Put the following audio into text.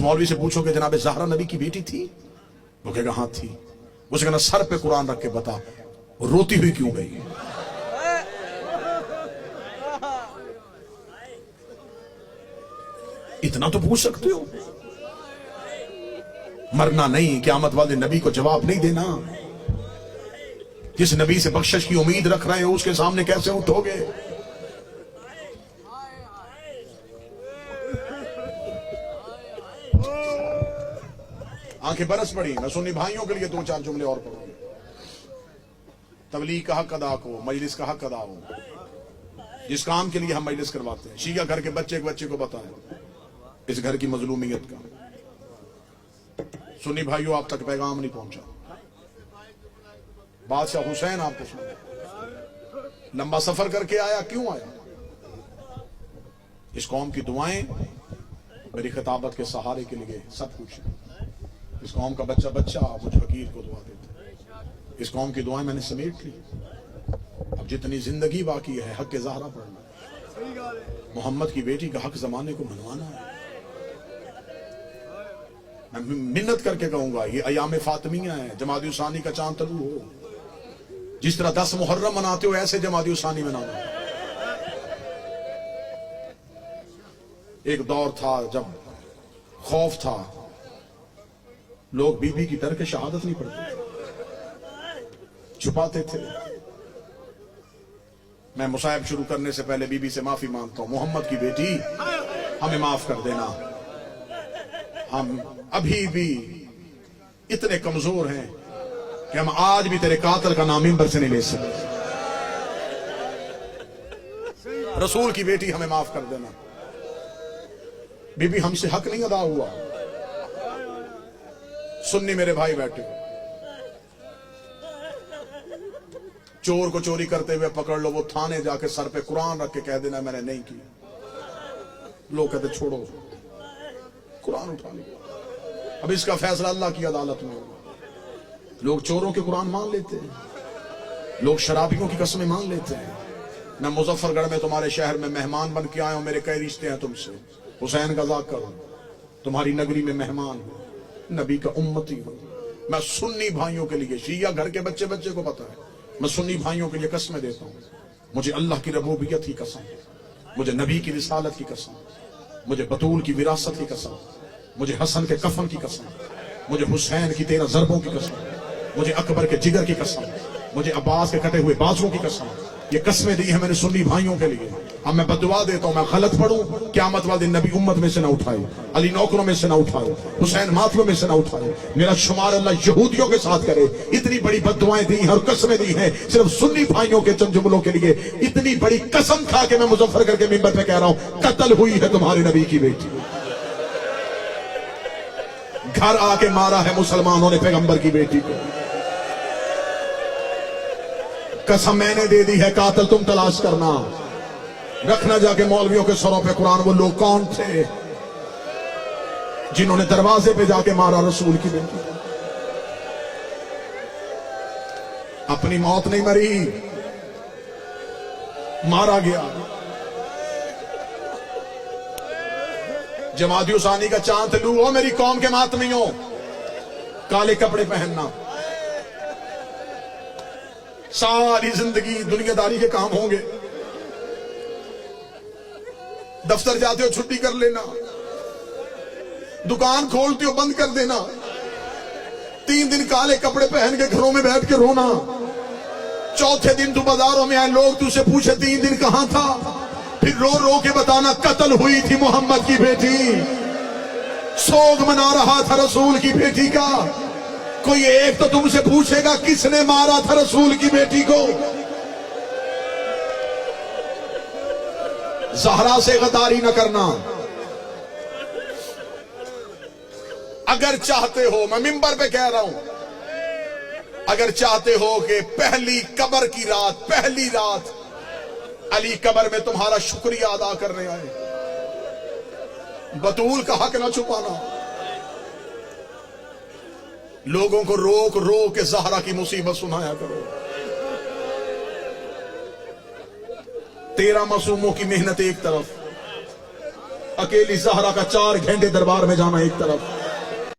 मौलवी से पूछोगे जनाब ज़हरा नबी की बेटी थी? वो कहेगा हाँ थी। उसे कहना सर पे कुरान रख के बता रोती हुई क्यों गई? इतना तो पूछ सकते हो। मरना नहीं, क़यामत वाले नबी को जवाब नहीं देना। जिस नबी से बख्शिश की उम्मीद रख रहे हो उसके सामने कैसे उठोगे? आंखें बरस पड़ी। मैं सुन्नी भाइयों के लिए दो चार जुमले और पढ़ूंगा। तबलीग का हक अदा को, मजलिस का हक अदा हो। जिस काम के लिए हम मजलिस करवाते हैं, शिया घर के बच्चे को बताएं इस घर की मजलूमियत का। सुन्नी भाइयों, आप तक पैगाम नहीं पहुंचा। बादशाह हुसैन आपको सुना, लंबा सफर करके आया। क्यों आया? इस कौम की दुआएं मेरी खिताबत के सहारे के लिए सब कुछ है। इस कौम का बच्चा मुझ फकीर को दुआ देता। इस कौम की दुआएं मैंने समेट ली। अब जितनी जिंदगी बाकी है हक के ज़हरा पढ़ना, मोहम्मद की बेटी का हक जमाने को मनवाना है। मैं मिन्नत करके कहूंगा, ये अयाम फातिमिया है, जमादी उसानी का चांद तलू हो। जिस तरह 10 मुहर्रम मनाते हो ऐसे जमादी उसानी मनाना। एक दौर था जब खौफ था, लोग बीबी की डर के शहादत नहीं पढ़ते, छुपाते थे। मैं मुसाहिब शुरू करने से पहले बीबी से माफी मांगता हूं, मोहम्मद की बेटी हमें माफ कर देना। हम अभी भी इतने कमजोर हैं कि हम आज भी तेरे कातिल का नाम मिंबर से नहीं ले सकते। रसूल की बेटी हमें माफ कर देना। बीबी हमसे हक नहीं अदा हुआ। सुन्नी मेरे भाई बैठे, चोर को चोरी करते हुए पकड़ लो, वो थाने जाके सर पे कुरान रख के कह देना मैंने नहीं की। लोग कहते छोड़ो, कुरान उठा लिया। अब इसका फैसला अल्लाह की अदालत में होगा। लोग चोरों के कुरान मान लेते हैं, लोग शराबियों की कसमें मान लेते हैं। मैं मुजफ्फरगढ़ में तुम्हारे शहर में मेहमान बन के आया हूं, मेरे कई रिश्ते हैं तुमसे। हुसैन का ज़ाक करो, तुम्हारी नगरी में मेहमान हो, नबी का उम्मती हो। मैं सुन्नी भाइयों के लिए, शिया घर के बच्चे को पता है, मैं सुन्नी भाइयों के लिए कसमें देता हूं। मुझे अल्लाह की रबूबियत की कसम, मुझे नबी की रिसालत की कसम, मुझे बतूल की विरासत की कसम, मुझे हसन के कफन की कसम, मुझे हुसैन की 13 ज़रबों की कसम, मुझे अकबर के जिगर की कसम, मुझे अब्बास के कटे हुए बाजुओं की कसम। ये कसमें दी है मैंने सुन्नी भाइयों के लिए। अब मैं बदुआ देता हूं, मैं गलत पढ़ूं, क़यामत वाले दिन नबी उम्मत में से ना उठाए, अली नौकरों में से ना उठाए, हुसैन मातलों में से ना उठाए। मेरा शुमार अल्लाह यहूदियों के साथ करे। इतनी बड़ी बदुआएं दी हैं और कसमें दी हैं सिर्फ सुन्नी भाइयों के चंद जुमलों के लिए। इतनी बड़ी कसम खा के मैं मुजफ्फरगढ़ के मिंबर पे कह रहा हूं, कत्ल हुई है तुम्हारे नबी की बेटी। घर आके मारा है मुसलमानों ने पैगंबर की बेटी को। कसम मैंने दे दी है, कातिल तुम तलाश करना। रखना जाके मौलवियों के सरों पे कुरान। वो लोग कौन थे जिन्होंने दरवाजे पे जाके मारा रसूल की बेटी? अपनी मौत नहीं मरी, मारा गया। जमाती उसानी का चांद लू हो मेरी कौम के मातमियों, काले कपड़े पहनना। सारी जिंदगी दुनियादारी के काम होंगे। दफ्तर जाते हो छुट्टी कर लेना, दुकान खोलते हो बंद कर देना, 3 दिन काले कपड़े पहन के घरों में बैठ के रोना। चौथे दिन तू बाजारों में आए, लोग तुझसे पूछे 3 दिन कहां था, फिर रो रो के बताना कत्ल हुई थी मोहम्मद की बेटी। सोग मना रहा था रसूल की बेटी का। कोई एक तो तुमसे पूछेगा किसने मारा था रसूल की बेटी को? ज़हरा से गद्दारी न करना। अगर चाहते हो, मैं मिंबर पे कह रहा हूं, अगर चाहते हो कि पहली कब्र की रात, पहली रात अली कब्र में तुम्हारा शुक्रिया अदा करने आए, बतूल का हक ना छुपाना। लोगों को रोक रोक के ज़हरा की मुसीबत सुनाया करो। 13 मासूमों की मेहनत एक तरफ, अकेली ज़हरा का 4 घंटे दरबार में जाना एक तरफ,